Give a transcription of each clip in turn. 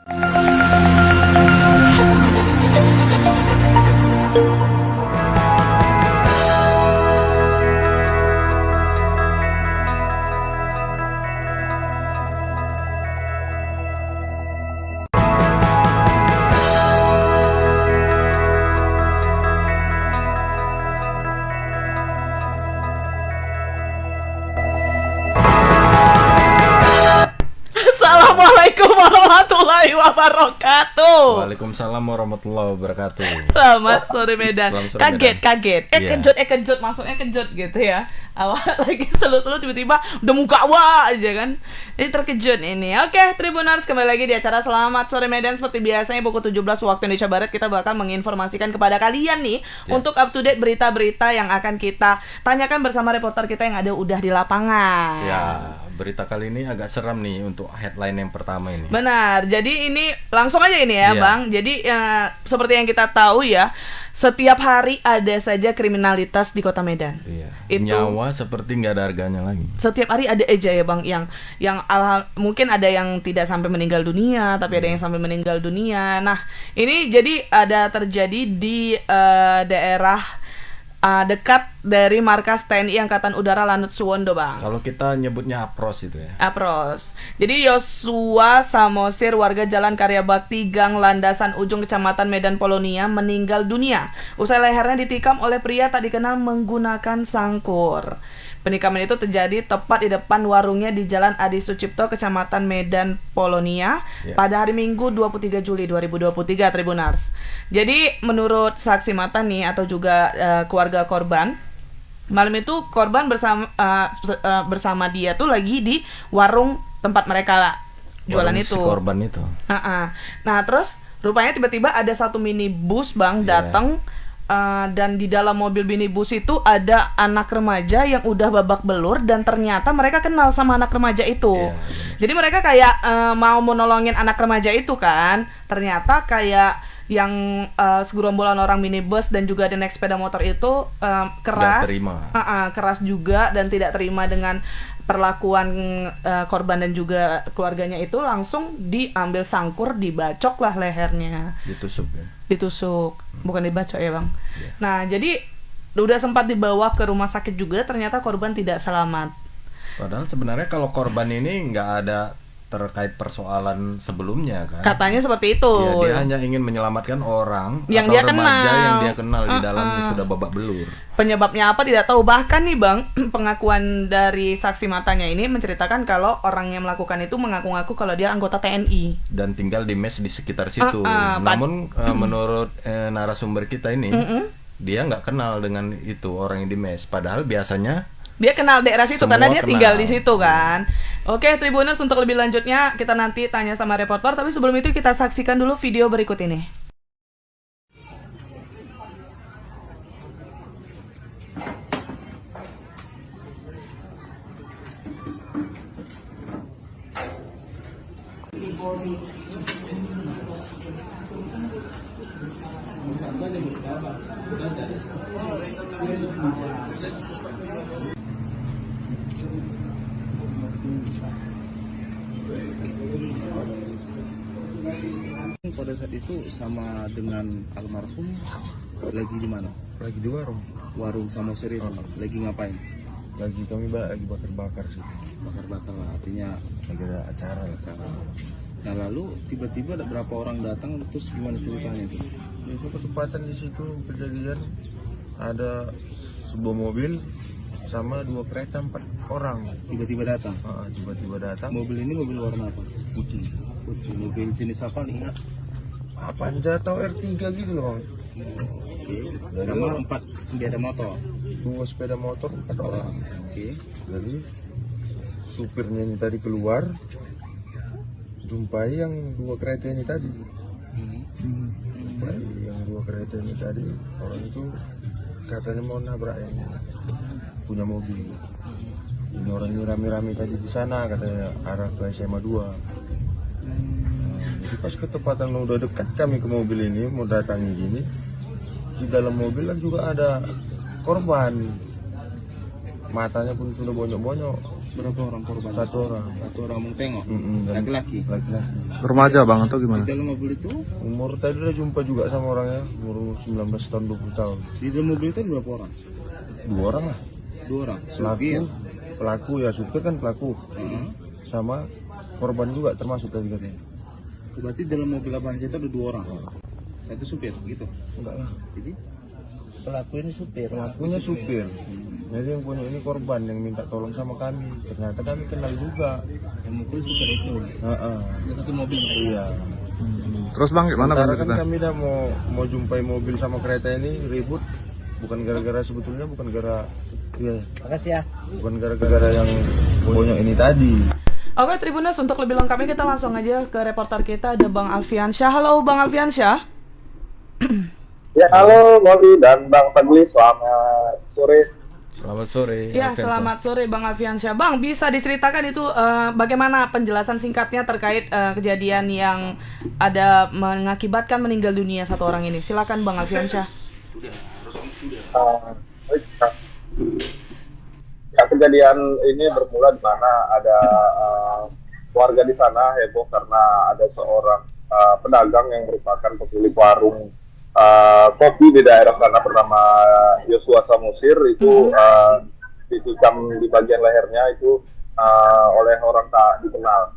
Assalamualaikum warahmatullahi wabarakatuh. Waalaikumsalam warahmatullahi wabarakatuh. Selamat sore Medan. Selamat sore Kaget. Iya. Kejut, maksudnya kejut gitu ya. Awal lagi selu-selu tiba-tiba udah muka wah aja kan. Jadi terkejut ini. Oke, Tribuners, kembali lagi di acara Selamat Sore Medan. Seperti biasanya pukul 17 waktu Indonesia Barat kita bakal menginformasikan kepada kalian nih untuk up to date berita-berita yang akan kita tanyakan bersama reporter kita yang ada udah di lapangan. Ya, berita kali ini agak seram nih untuk headline yang pertama ini. Benar, jadi ini langsung aja ini ya Iya. Bang. Jadi seperti yang kita tahu ya, setiap hari ada saja kriminalitas di Kota Medan. Iya. Itu Nyawa seperti nggak ada harganya lagi. setiap hari ada aja ya Bang, yang mungkin ada yang tidak sampai meninggal dunia, tapi ada yang sampai meninggal dunia. Nah, ini jadi ada terjadi di daerah dekat dari markas TNI Angkatan Udara Lanut Suwondo, Bang. Kalau kita nyebutnya apros itu ya. Apros. Jadi Yosua Samosir, warga Jalan Karya Bakti, Gang Landasan Ujung, Kecamatan Medan Polonia, meninggal dunia usai lehernya ditikam oleh pria tak dikenal menggunakan sangkur. Penikaman itu terjadi tepat di depan warungnya di Jalan Adi Sucipto, Kecamatan Medan Polonia, pada hari Minggu 23 Juli 2023, Tribunars. Jadi menurut saksi mata nih atau juga keluarga korban, malam itu korban bersama dia tuh lagi di warung tempat mereka jualan Warung itu. Si korban itu. Nah terus rupanya tiba-tiba ada satu minibus Bang datang. Dan di dalam mobil minibus itu ada anak remaja yang udah babak belur, dan ternyata mereka kenal sama anak remaja itu. Jadi mereka kayak mau menolongin anak remaja itu kan. Ternyata kayak yang segerombolan orang minibus dan juga ada naik sepeda motor itu keras, keras juga dan tidak terima dengan perlakuan korban dan juga keluarganya itu, langsung diambil sangkur, dibacok lah lehernya. Ditusuk, bukan dibacok ya Bang. Nah jadi udah sempat dibawa ke rumah sakit juga, ternyata korban tidak selamat. Padahal sebenarnya kalau korban ini nggak ada terkait persoalan sebelumnya kan. Katanya seperti itu. Ya, dia hanya ingin menyelamatkan orang yang atau dia remaja kenal. yang dia kenal di dalamnya sudah babak belur. Penyebabnya apa tidak tahu. Bahkan nih Bang, pengakuan dari saksi matanya ini menceritakan kalau orang yang melakukan itu mengaku-ngaku kalau dia anggota TNI dan tinggal di mes di sekitar situ. Namun menurut narasumber kita ini, dia nggak kenal dengan itu orang yang di mes. Padahal biasanya dia kenal daerah situ karena dia tinggal di situ kan. Oke, Tribuners, untuk lebih lanjutnya kita nanti tanya sama reporter, tapi sebelum itu kita saksikan dulu video berikut ini. Pada saat itu sama dengan almarhum lagi di mana? Lagi di warung. Warung sama seri itu. Lagi ngapain? Lagi bakar-bakar sih. Bakar-bakar lah, artinya Lagi ada acara. Nah lalu tiba-tiba ada berapa orang datang, terus gimana ceritanya itu? Itu ketepatan di situ kejadian ada sebuah mobil sama 2 kereta 4 orang. Tiba-tiba datang. Tiba-tiba datang. Mobil ini mobil warna apa? Putih. Mobil jenis apa nih? Avanza R3 gitu loh Bang. Oke. Sama 4 sepeda motor. 2 sepeda motor 4 orang. Oke. Jadi supirnya ini tadi keluar, jumpai yang 2 kereta ini tadi. Jumpai yang 2 kereta ini tadi, orang itu katanya mau nabrak yang punya mobil. Ini orang ini rame-rame tadi di sana, katanya arah ke SMA 2. Jadi pas ketepatan udah dekat kami ke mobil ini, mau datangi gini, di dalam mobil kan juga ada korban. matanya pun sudah bonyok-bonyok. Berapa orang korban? Satu orang. Satu orang mau tengok. Dan Laki-laki. laki-laki. Remaja bang atau gimana? Di dalam mobil itu, Umur tadi udah jumpa juga sama orangnya, umur 19 tahun 20 tahun. di dalam mobil itu ada berapa orang? 2 orang lah. 2 orang. Pelaku ya, supir kan pelaku. Heeh. Sama korban juga termasuk tadi katanya. Berarti dalam mobil abang itu ada 2 orang. Satu supir gitu. Enggak lah. Jadi Pelakunya supir. Jadi yang punya ini korban yang minta tolong sama kami. Ternyata kami kenal juga. yang mukul supir itu. Heeh. Ada satu mobil mereka. Iya. Terus bang gimana bang? Sementara kan kami dah mau jumpai mobil sama kereta ini ribut. Bukan gara-gara sebetulnya bukan gara Makasih ya. bukan gara-gara yang bonyok ini tadi. Oke Tribuners, untuk lebih lengkapnya kita langsung aja ke reporter kita, ada Bang Alfiansyah. Halo Bang Alfiansyah. Ya, halo Molly dan Bang Fadli, selamat sore. Selamat sore. Ya, Alfiansyah. selamat sore Bang Alfiansyah. Bang, bisa diceritakan itu bagaimana penjelasan singkatnya terkait kejadian yang ada mengakibatkan meninggal dunia satu orang ini? Silakan Bang Alfiansyah. Baik, kejadian ini bermula di mana ada warga di sana heboh karena ada seorang pedagang yang merupakan pemilik warung kopi di daerah sana bernama Yosua Samusir itu ditikam di bagian lehernya itu oleh orang tak dikenal.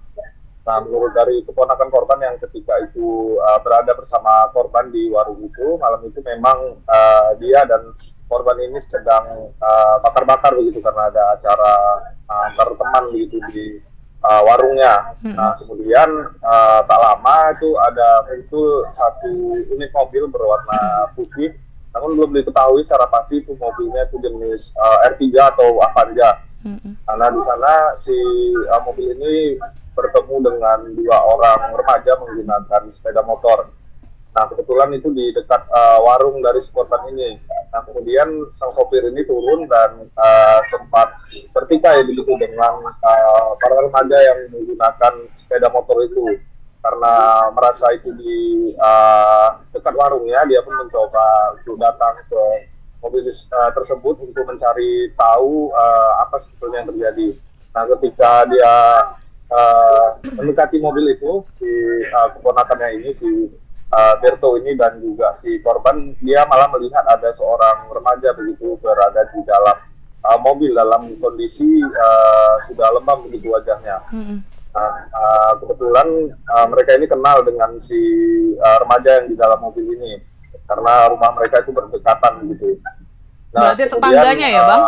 Nah, menurut dari keponakan korban yang ketika itu berada bersama korban di warung itu, malam itu memang dia dan korban ini sedang bakar-bakar begitu karena ada acara antar teman begitu di warungnya. Nah, kemudian tak lama itu ada muncul satu unit mobil berwarna putih, namun belum diketahui secara pasti itu mobilnya itu jenis R3 atau Avanza. Karena di sana si mobil ini bertemu dengan 2 orang remaja menggunakan sepeda motor. Nah, kebetulan itu di dekat warung dari si korban ini. Nah, kemudian sang sopir ini turun dan sempat tertikai begitu dengan para remaja yang menggunakan sepeda motor itu. Karena merasa itu di dekat warungnya, dia pun mencoba untuk datang ke mobil tersebut untuk mencari tahu apa sebetulnya yang terjadi. Nah, ketika dia mendekati mobil itu, si keponakannya ini, si Berto ini dan juga si korban, dia malah melihat ada seorang remaja begitu berada di dalam mobil dalam kondisi sudah lebam begitu wajahnya. Nah, kebetulan mereka ini kenal dengan si remaja yang di dalam mobil ini karena rumah mereka itu berdekatan gitu. Nah, berarti tetangganya ya Bang?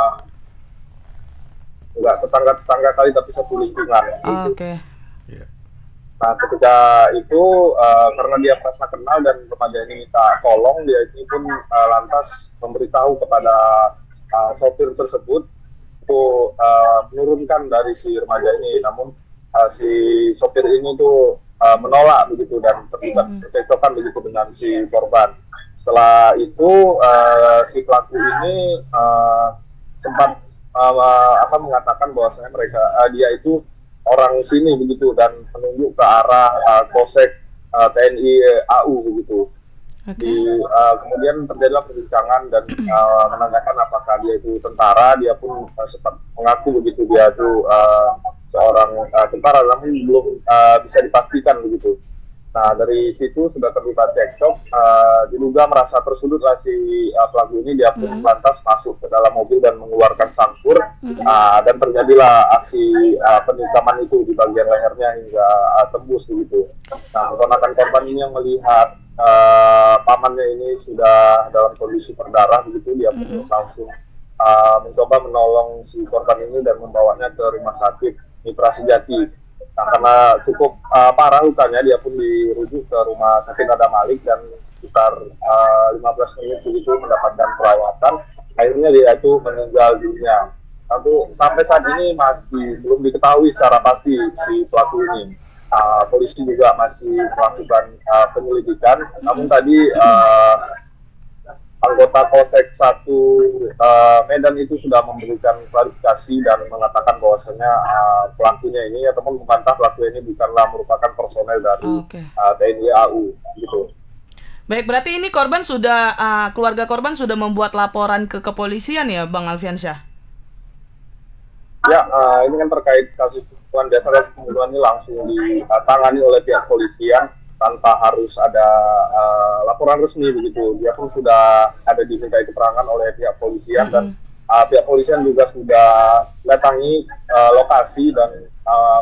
Enggak, tetangga kali tapi satu lingkungan gitu. Oke. Nah, ketika itu karena dia merasa kenal dan remaja ini minta tolong, dia ini pun lantas memberitahu kepada sopir tersebut untuk menurunkan dari si remaja ini. Namun si sopir ini tuh menolak begitu dan terlibat percekcokan begitu dengan si korban. Setelah itu si pelaku ini sempat mengatakan bahwasanya dia itu orang sini begitu dan menunjuk ke arah Polsek TNI AU begitu. Kemudian terjadilah perbincangan dan menanyakan apakah dia itu tentara. Dia pun sempat mengaku begitu dia itu seorang tentara, namun belum bisa dipastikan begitu. Nah, dari situ sudah terlibat cekcok, diduga merasa tersudutlah si pelaku ini, dia pun lantas masuk ke dalam mobil dan mengeluarkan sangkur, dan terjadilah aksi penikaman itu di bagian lehernya hingga tembus begitu. Nah, keponakan korban ini yang melihat pamannya ini sudah dalam kondisi berdarah begitu, dia pun langsung mencoba menolong si korban ini dan membawanya ke rumah sakit Mitra Sejati. Nah, karena cukup parah lukanya, dia pun dirujuk ke rumah sakit Adam Malik dan sekitar 15 menit begitu mendapatkan perawatan. Akhirnya dia itu meninggal dunia. Lalu sampai saat ini masih belum diketahui secara pasti si pelaku ini. Polisi juga masih melakukan penyelidikan. Namun tadi anggota Polsek 1 Medan itu sudah memberikan klarifikasi dan mengatakan bahwasanya pelakunya ini ataupun membantah pelaku ini bukanlah merupakan personel dari TNI AU gitu. Baik, berarti ini korban sudah keluarga korban sudah membuat laporan ke kepolisian ya Bang Alfiansyah? Ya, ini kan terkait kasus pembunuhan, biasanya pembunuhan ini langsung ditangani oleh pihak polisian tanpa harus ada laporan resmi begitu. Dia pun sudah ada dimintai keterangan oleh pihak polisian dan pihak polisian juga sudah datangi lokasi dan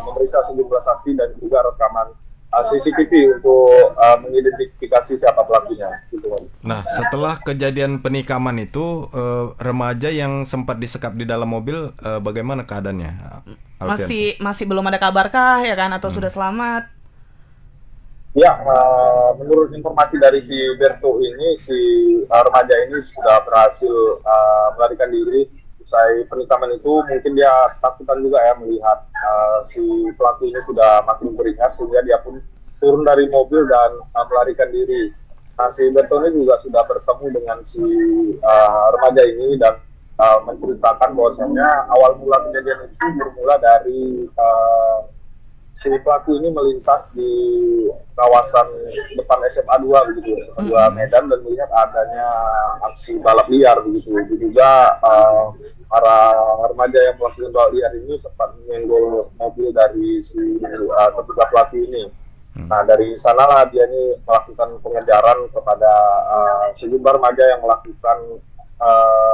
memeriksa sejumlah saksi dan juga rekaman CCTV untuk mengidentifikasi siapa pelakunya. Gitu. Nah, setelah kejadian penikaman itu, remaja yang sempat disekap di dalam mobil, bagaimana keadaannya? Masih belum ada kabarkah ya kan, atau sudah selamat? Ya, menurut informasi dari si Berto ini, si remaja ini sudah berhasil melarikan diri. Usai penikaman itu mungkin dia takutan juga ya melihat si pelaku ini sudah makin beringas sehingga dia pun turun dari mobil dan melarikan diri. Nah, si Berto ini juga sudah bertemu dengan si remaja ini dan menceritakan bahwasanya awal mula kejadian itu bermula dari si pelaku ini melintas di kawasan depan SMA 2 begitu, SMA 2 Medan, dan melihat adanya aksi balap liar begitu. Juga para remaja yang melakukan balap liar ini sempat menyenggol mobil dari si terduga pelaku ini. Nah, dari sanalah dia ini melakukan pengejaran kepada sejumlah remaja yang melakukan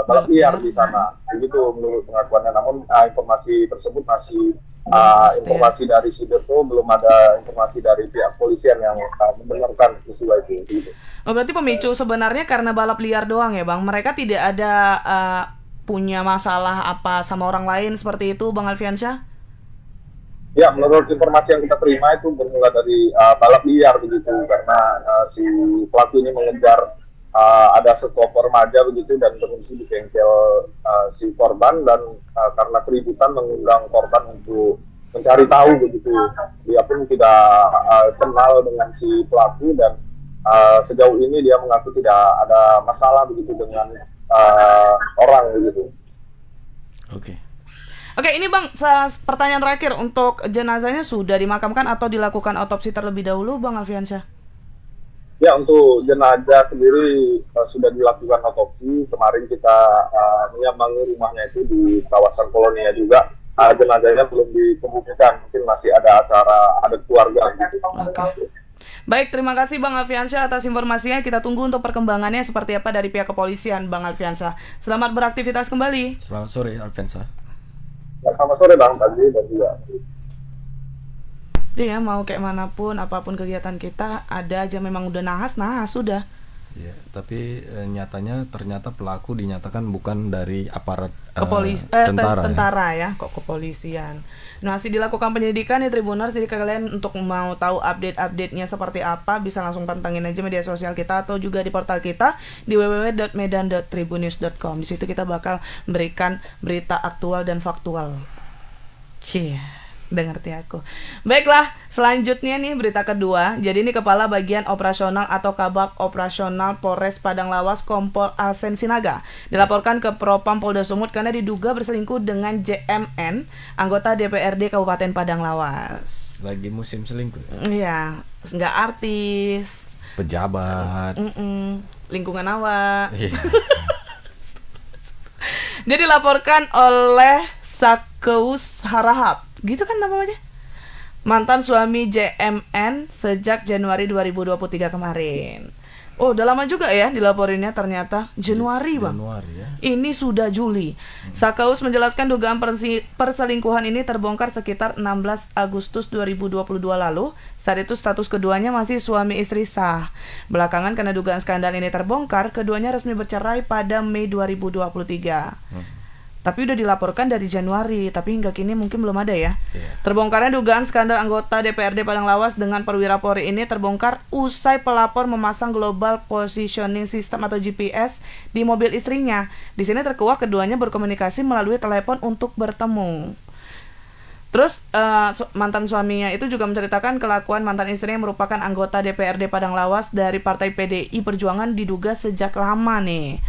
balap liar di sana. Begitu menurut pengakuannya. Namun informasi tersebut masih informasi dari si Berto, belum ada informasi dari pihak polisian yang membenarkan peristiwa itu. Gitu. Oh, berarti pemicu sebenarnya karena balap liar doang ya Bang? Mereka tidak ada punya masalah apa sama orang lain seperti itu, Bang Alfiansyah? Ya, menurut informasi yang kita terima itu bermula dari balap liar begitu, karena si pelaku ini mengejar ada sekelompok remaja begitu dan berhenti di bengkel si korban, dan karena keributan mengundang korban untuk mencari tahu begitu. Dia pun tidak kenal dengan si pelaku dan sejauh ini dia mengaku tidak ada masalah begitu dengan orang begitu. Oke, ini Bang, pertanyaan terakhir, untuk jenazahnya sudah dimakamkan atau dilakukan otopsi terlebih dahulu, Bang Alfiansyah? Ya, untuk jenazah sendiri sudah dilakukan otopsi. Kemarin kita menyambangi rumahnya itu di kawasan Kolonia juga. Jenazahnya belum dikebumikan, mungkin masih ada acara adat keluarga. Oke. Baik, terima kasih Bang Alfiansyah atas informasinya. Kita tunggu untuk perkembangannya seperti apa dari pihak kepolisian, Bang Alfiansyah. Selamat beraktivitas kembali. Selamat sore, Alfiansyah. Ya, selamat sore Bang, pagi dan juga. Ya, mau kayak manapun, apapun kegiatan kita, ada aja memang udah nahas sudah. Ya, tapi ternyata pelaku dinyatakan bukan dari aparat tentara ya, kok kepolisian. Nah, masih dilakukan penyelidikan ya Tribuners. Jadi kalian untuk mau tahu update-nya seperti apa, bisa langsung pantengin aja media sosial kita atau juga di portal kita di www.medan.tribunnews.com. Di situ kita bakal memberikan berita aktual dan faktual. Udah ngerti aku. Baiklah, selanjutnya nih berita kedua. Jadi ini Kepala Bagian Operasional atau Kabak Operasional Polres Padang Lawas Kompol Alsen Sinaga dilaporkan ke Propam Polda Sumut karena diduga berselingkuh dengan JMN, anggota DPRD Kabupaten Padang Lawas. Lagi musim selingkuh. Iya, nggak artis, pejabat, lingkungan awak. Dia dilaporkan oleh Sakeus Harahap, gitu kan namanya, mantan suami JMN sejak Januari 2023 kemarin. Oh, udah lama juga ya dilaporinnya, ternyata Januari Bang. Ya. Ini sudah Juli. Sakeus menjelaskan dugaan perselingkuhan ini terbongkar sekitar 16 Agustus 2022 lalu. Saat itu status keduanya masih suami istri sah. Belakangan karena dugaan skandal ini terbongkar, keduanya resmi bercerai pada Mei 2023. Tapi udah dilaporkan dari Januari, tapi hingga kini mungkin belum ada ya. Terbongkarnya dugaan skandal anggota DPRD Padang Lawas dengan perwira Polri ini terbongkar usai pelapor memasang Global Positioning System atau GPS di mobil istrinya. Di sini terkuak keduanya berkomunikasi melalui telepon untuk bertemu. Terus mantan suaminya itu juga menceritakan kelakuan mantan istrinya yang merupakan anggota DPRD Padang Lawas dari Partai PDI Perjuangan diduga sejak lama nih.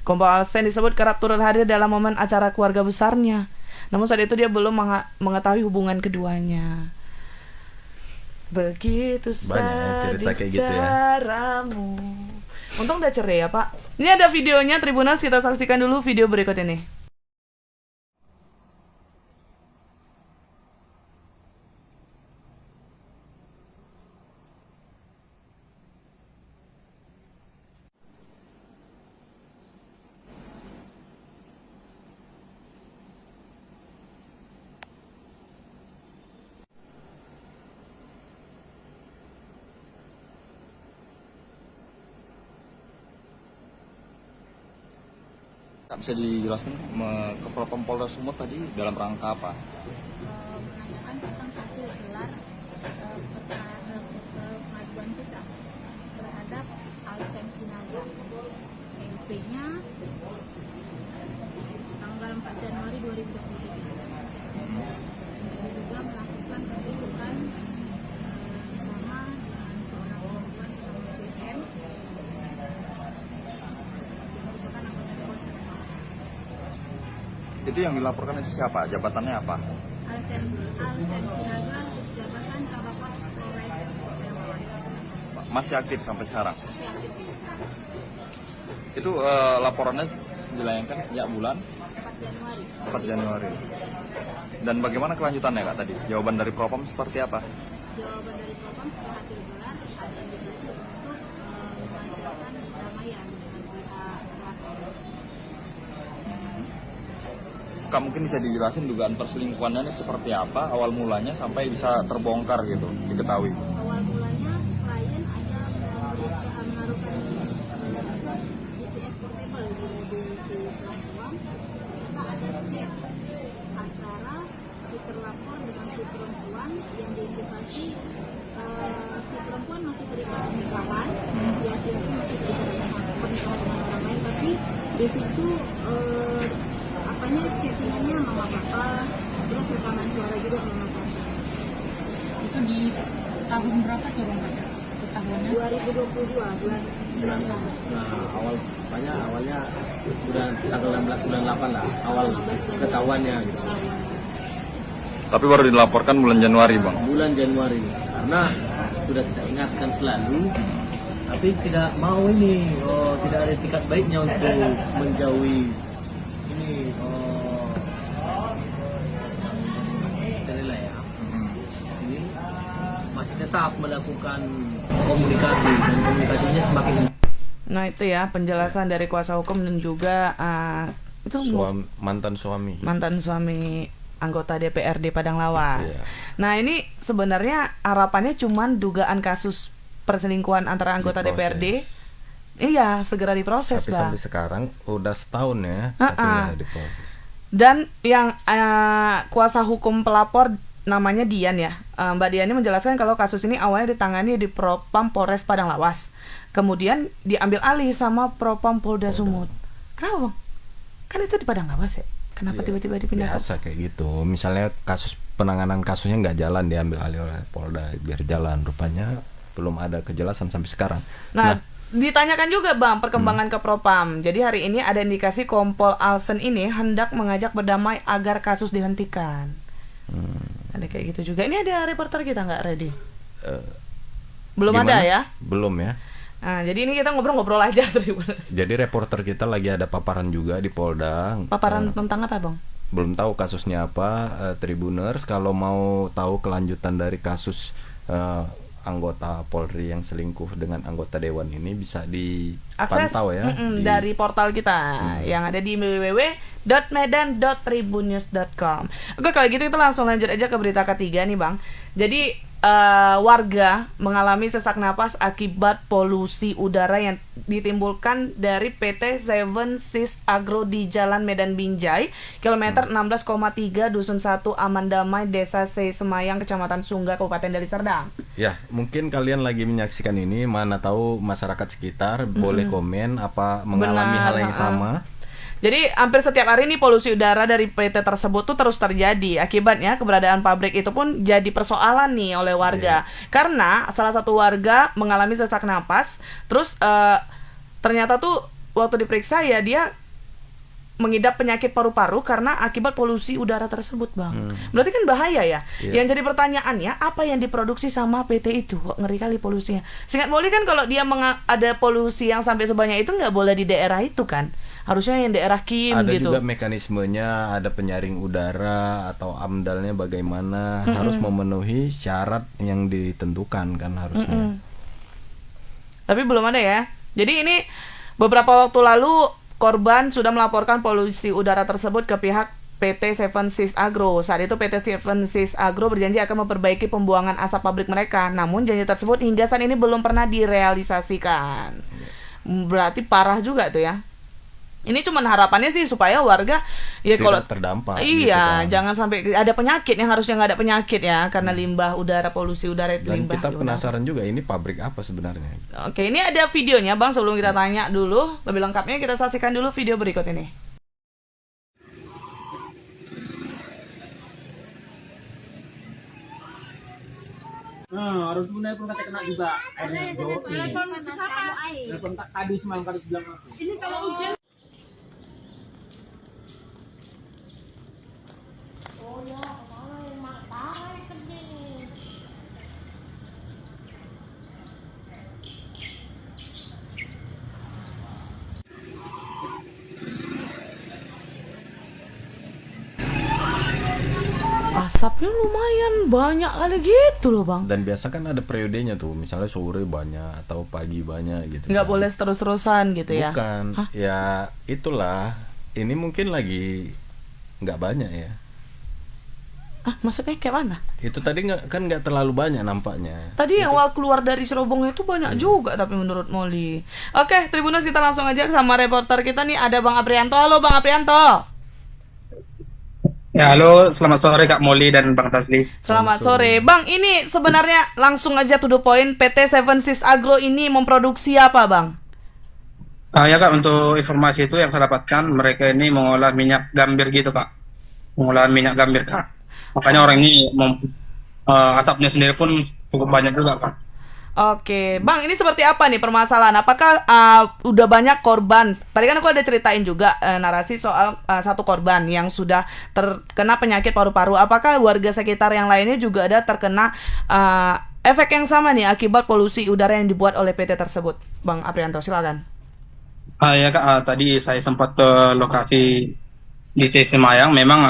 Kompol Alsen disebut kerap turut hadir dalam momen acara keluarga besarnya. Namun saat itu dia belum mengetahui hubungan keduanya. Begitu sadis gitu ya. caramu. Untung udah cerai ya Pak. Ini ada videonya Tribuners, kita saksikan dulu video berikut ini. Tak bisa dijelaskan ke Propam Polda Sumut tadi dalam rangka apa? Menanyakan tentang hasil gelar pengaduan kita terhadap Alsen Sinaga. MP-nya tanggal 4 Januari 2023. Juga melakukan perselingkuhan bersama dengan seorang perempuan bernama JM. Itu yang dilaporkan itu siapa? Jabatannya apa? Alsen Sinaga, jabatan Kabapolres Banyumas. Masih aktif sampai sekarang? Masih aktif. Itu laporannya dilayangkan sejak bulan 4 Januari. 4 Januari. Dan bagaimana kelanjutannya Kak tadi? Jawaban dari Propam seperti apa? Jawaban dari Propam setelah hasil gelar ada indikasi untuk melancarkan perdamaian dengan pihak pelapor. Kak, mungkin bisa dijelasin dugaan perselingkuhannya ini seperti apa awal mulanya sampai bisa terbongkar gitu, diketahui. Awal mulanya klien ada menaruhkan GPS portable di mobil si perempuan. Ternyata ada chat antara si terlapor dengan si perempuan yang diindikasi si perempuan masih terikat pernikahan, si laki-laki masih terikat pernikahan dengan orang lain, tapi di situ chattingannya mama papa, terus rekaman suara juga mama papa. Itu di tahun berapa coba Mbak? Tahunnya 2022 bulan. Nah, awalnya bulan tanggal 16 bulan 8 lah, awal ketahuannya gitu. Tapi baru dilaporkan bulan Januari Bang. Bulan Januari karena sudah kita ingatkan selalu, tapi tidak mau ini, tidak ada etikat baiknya untuk menjauhi ini, sekali lah ya. Ini masih tetap melakukan komunikasi dan komunikasinya semakin. Nah itu ya penjelasan dari kuasa hukum dan juga itu mantan suami anggota DPRD Padang Lawas. Iya. Nah ini sebenarnya harapannya cuman dugaan kasus perselingkuhan antara anggota DPRD. Iya, segera diproses, tapi Bang. sampai sekarang udah setahun ya, tapi nggak diproses. Dan yang kuasa hukum pelapor namanya Dian ya, Mbak Dian ini menjelaskan kalau kasus ini awalnya ditangani di Propam Polres Padang Lawas, kemudian diambil alih sama Propam Polda Sumut. Kenapa Bang? Kan itu di Padang Lawas ya? Kenapa tiba-tiba dipindah? Biasa kayak gitu. Misalnya kasus penanganan kasusnya nggak jalan, diambil alih oleh Polda biar jalan. Rupanya belum ada kejelasan sampai sekarang. Nah ditanyakan juga Bang perkembangan ke Propam. Jadi hari ini ada indikasi Kompol Alsen ini hendak mengajak berdamai agar kasus dihentikan. Ada kayak gitu juga. Ini ada reporter kita nggak ready? Belum Gimana? ada ya? Belum ya. Nah, jadi ini kita ngobrol-ngobrol aja. Jadi reporter kita lagi ada paparan juga di Polda. Paparan tentang apa Bang? Belum tahu kasusnya apa, Tribuners. Kalau mau tahu kelanjutan dari kasus anggota Polri yang selingkuh dengan anggota dewan ini bisa dipantau ya dari portal kita yang ada di www.medan.tribunnews.com. Oke, kalau gitu kita langsung lanjut aja ke berita ketiga nih Bang. Jadi warga mengalami sesak napas akibat polusi udara yang ditimbulkan dari PT Seven Seas Agro di Jalan Medan Binjai, kilometer 16,3 Dusun 1 Aman Damai, Desa Semayang, Kecamatan Sungga, Kabupaten Deli Serdang. Ya, mungkin kalian lagi menyaksikan ini, mana tahu masyarakat sekitar boleh komen apa mengalami hal yang sama. Jadi hampir setiap hari ini polusi udara dari PT tersebut tuh terus terjadi. Akibatnya keberadaan pabrik itu pun jadi persoalan nih oleh warga. Karena salah satu warga mengalami sesak napas, terus ternyata tuh waktu diperiksa ya dia mengidap penyakit paru-paru karena akibat polusi udara tersebut, Bang. Berarti kan bahaya ya. Yang jadi pertanyaannya, apa yang diproduksi sama PT itu? Kok ngeri kali polusinya. Seingat Molly kan kalau dia ada polusi yang sampai sebanyak itu nggak boleh di daerah itu kan. Harusnya yang daerah Kim ada gitu. Ada juga mekanismenya, ada penyaring udara atau amdalnya bagaimana, harus memenuhi syarat yang ditentukan kan harusnya. Tapi belum ada ya. Jadi ini beberapa waktu lalu korban sudah melaporkan polusi udara tersebut ke pihak PT Seven Seas Agro. Saat itu PT Seven Seas Agro berjanji akan memperbaiki pembuangan asap pabrik mereka. Namun janji tersebut hingga saat ini belum pernah direalisasikan. Berarti parah juga tuh ya. Ini cuman harapannya sih supaya warga ya Tidak kalau terdampak iya, gitu kan. jangan sampai ada penyakit yang harusnya nggak ada penyakit ya karena limbah udara, polusi udara itu Dan limbah. kita di udara. penasaran juga ini pabrik apa sebenarnya. Oke, ini ada videonya Bang sebelum kita tanya dulu lebih lengkapnya kita saksikan dulu video berikut ini. Nah, harus guna pun kata kena juga. Ada yang kena panas sama air. Telepon kadis malam kadis bilang aku. Ini kalau hujan Asapnya lumayan banyak kali gitu loh Bang. Dan biasa kan ada periodenya tuh, misalnya sore banyak atau pagi banyak gitu. Nggak kan. boleh terus-terusan gitu ya. Bukan, Hah? ya itulah. Ini mungkin lagi nggak banyak ya. Ah, maksudnya kayak mana? Itu tadi nggak terlalu banyak nampaknya. Tadi yang awal keluar dari Serobong itu banyak juga tapi menurut Molly. Oke, Tribuners kita langsung aja sama reporter kita nih ada Bang Aprianto. Halo Bang Aprianto. Ya, halo, selamat sore Kak Molly dan Bang Tasli. Selamat sore. Bang, ini sebenarnya langsung aja to the point, PT Seven Seas Agro ini memproduksi apa Bang? Ya Kak, untuk informasi itu yang saya dapatkan, mereka ini mengolah minyak gambir gitu Kak. Pengolahan minyak gambir Kak. Makanya orang ini asapnya sendiri pun cukup banyak juga Kak. Oke, Bang, ini seperti apa nih permasalahan? Apakah udah banyak korban? Tadi kan aku ada ceritain juga narasi soal satu korban yang sudah terkena penyakit paru-paru. Apakah warga sekitar yang lainnya juga ada terkena efek yang sama nih akibat polusi udara yang dibuat oleh PT tersebut? Bang Aprianto, silakan. Ya Kak, tadi saya sempat ke lokasi di Semayang. Memang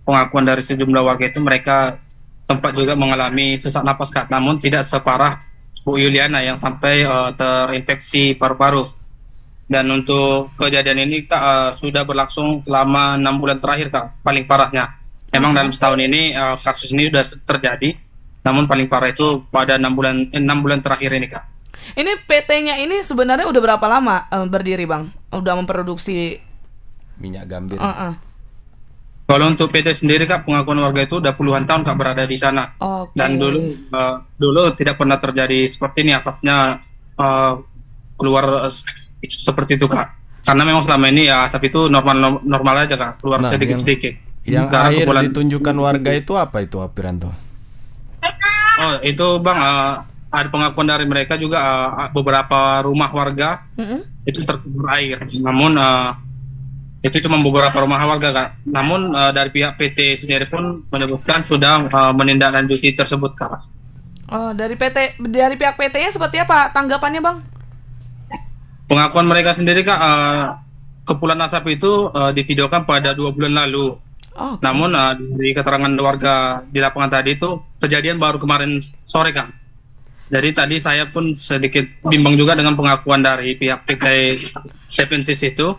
pengakuan dari sejumlah warga itu mereka sempat juga mengalami sesak napas Kak, namun tidak separah Bu Yuliana yang sampai terinfeksi paru-paru. Dan untuk kejadian ini Kak sudah berlangsung selama 6 bulan terakhir Kak, paling parahnya. Memang dalam setahun ini kasus ini sudah terjadi, namun paling parah itu pada 6 bulan terakhir ini Kak. Ini PT-nya ini sebenarnya udah berapa lama berdiri Bang? Udah memproduksi Minyak gambir. Kalau untuk PT sendiri Kak, pengakuan warga itu udah puluhan tahun Kak berada di sana. Oke. Dan dulu tidak pernah terjadi seperti ini, asapnya keluar seperti itu Kak. Karena memang selama ini ya asap itu normal aja Kak, keluar Nah, sedikit-sedikit. Yang Karena air kepulan- ditunjukkan warga itu apa itu Aprianto? Oh, itu Bang, ada pengakuan dari mereka juga beberapa rumah warga itu tercemar air. Namun itu cuma beberapa rumah warga Kak. Namun dari pihak PT sendiri pun menyebutkan sudah menindaklanjuti tersebut Kak. Oh, dari pihak PT-nya seperti apa tanggapannya Bang? Pengakuan mereka sendiri Kak, kepulan asap itu divideokan pada 2 bulan lalu. Oh, Namun dari keterangan warga di lapangan tadi itu kejadian baru kemarin sore Kang. Jadi tadi saya pun sedikit bimbang juga dengan pengakuan dari pihak PT Seven Seas itu,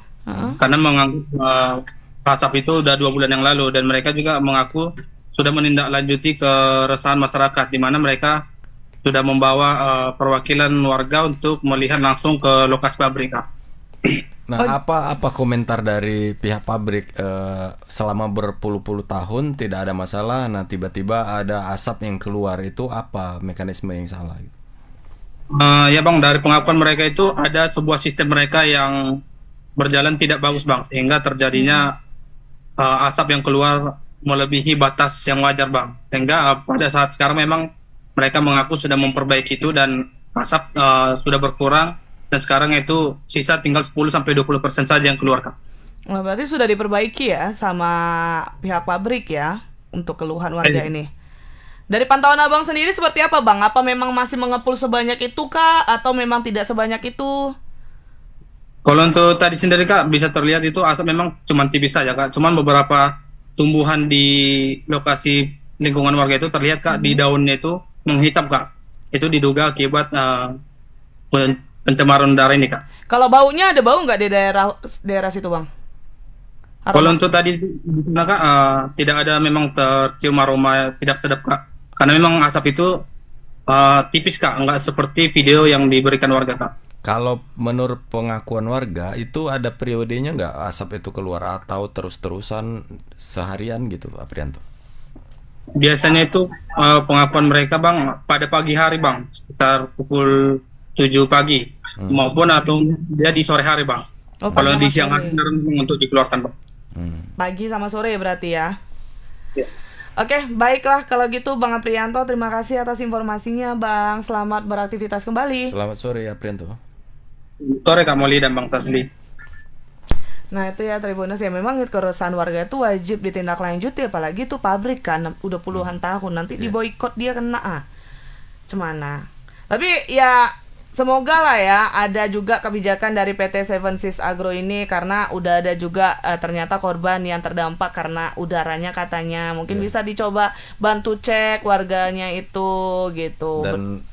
karena menganggap asap itu udah 2 bulan yang lalu, dan mereka juga mengaku sudah menindaklanjuti keresahan masyarakat, di mana mereka sudah membawa perwakilan warga untuk melihat langsung ke lokasi pabrik Kak. Nah, apa komentar dari pihak pabrik selama berpuluh-puluh tahun tidak ada masalah, nah tiba-tiba ada asap yang keluar, itu apa mekanisme yang salah? Ya Bang, dari pengakuan mereka itu ada sebuah sistem mereka yang berjalan tidak bagus Bang, sehingga terjadinya asap yang keluar melebihi batas yang wajar Bang. Sehingga pada saat sekarang memang mereka mengaku sudah memperbaiki itu, dan asap sudah berkurang, dan sekarang itu sisa tinggal 10-20% saja yang keluar Kak. Nah, berarti sudah diperbaiki ya sama pihak pabrik ya untuk keluhan warga ini. Dari pantauan Abang sendiri seperti apa Bang? Apa memang masih mengepul sebanyak itu kah? Atau memang tidak sebanyak itu? Kalau untuk tadi sendiri Kak, bisa terlihat itu asap memang cuma tipis saja Kak. Cuman beberapa tumbuhan di lokasi lingkungan warga itu terlihat Kak, di daunnya itu menghitam Kak. Itu diduga akibat pencemaran udara ini Kak. Kalau baunya ada bau nggak di daerah situ Bang? Kalau untuk tadi di sana Kak, tidak ada memang tercium aroma tidak sedap Kak. Karena memang asap itu tipis Kak, nggak seperti video yang diberikan warga Kak. Kalau menurut pengakuan warga itu ada periodenya nggak asap itu keluar atau terus-terusan seharian gitu, Pak Prianto? Biasanya itu pengakuan mereka bang pada pagi hari bang, sekitar pukul 7 pagi maupun atau dia di sore hari bang. Oh, Kalau pagi di sama siang sore. hari jarang untuk dikeluarkan bang. Pagi sama sore berarti ya. Ya. Oke, baiklah kalau gitu Bang Aprianto, terima kasih atas informasinya Bang. Selamat beraktivitas kembali. Selamat sore ya Prianto. Sore Kak Molly dan Bang Tasli. Nah itu ya Tribuners ya, memang keresahan warga itu wajib ditindaklanjuti, apalagi tuh pabrik kan udah puluhan tahun, nanti diboikot dia kena cemana. Tapi ya semoga lah ya ada juga kebijakan dari PT Seven Seas Agro ini, karena udah ada juga ternyata korban yang terdampak karena udaranya katanya. Mungkin bisa dicoba bantu cek warganya itu gitu. Dan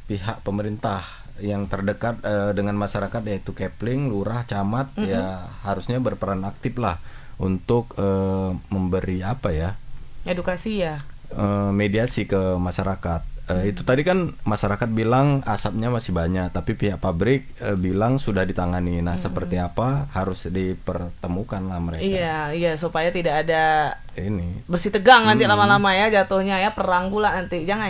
pihak pemerintah yang terdekat dengan masyarakat yaitu Kepling, Lurah, Camat ya harusnya berperan aktif lah untuk memberi apa ya, Edukasi ya. mediasi ke masyarakat. Itu tadi kan masyarakat bilang asapnya masih banyak, tapi pihak pabrik bilang sudah ditangani. Nah, seperti apa harus dipertemukan lah mereka. Iya, supaya tidak ada Ini bersih tegang nanti lama-lama ya jatuhnya ya, perang pula nanti. Jangan.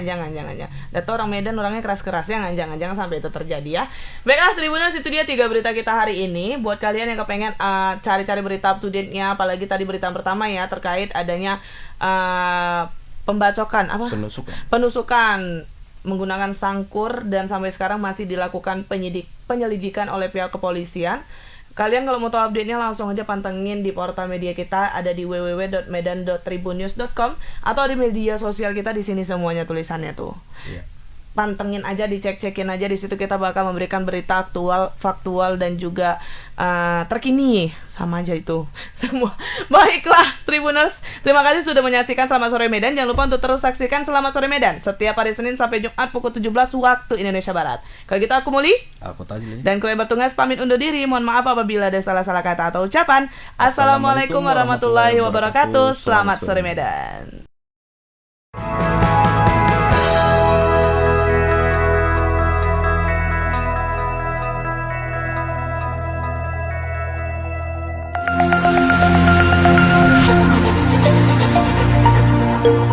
Data orang Medan orangnya keras-keras, jangan sampai itu terjadi ya. Baiklah Tribuners, itu dia 3 berita kita hari ini. Buat kalian yang kepengen cari-cari berita up to date-nya, apalagi tadi berita pertama ya terkait adanya pembacokan penusukan menggunakan sangkur dan sampai sekarang masih dilakukan penyelidikan oleh pihak kepolisian. Kalian kalau mau tahu update-nya langsung aja pantengin di portal media kita, ada di www.medan.tribunnews.com atau di media sosial kita, di sini semuanya tulisannya tuh. Iya. Pantengin aja, dicek-cekin aja, di situ kita bakal memberikan berita aktual, faktual dan juga terkini, sama aja itu semua. Baiklah Tribuners, terima kasih sudah menyaksikan Selamat Sore Medan. Jangan lupa untuk terus saksikan Selamat Sore Medan setiap hari Senin sampai Jumat pukul 17 waktu Indonesia Barat. Kalau gitu aku Muli, aku Tajli, dan kru yang bertugas pamit undur diri. Mohon maaf apabila ada salah-salah kata atau ucapan. Assalamualaikum warahmatullahi wabarakatuh. Selamat Sore Medan. Thank you.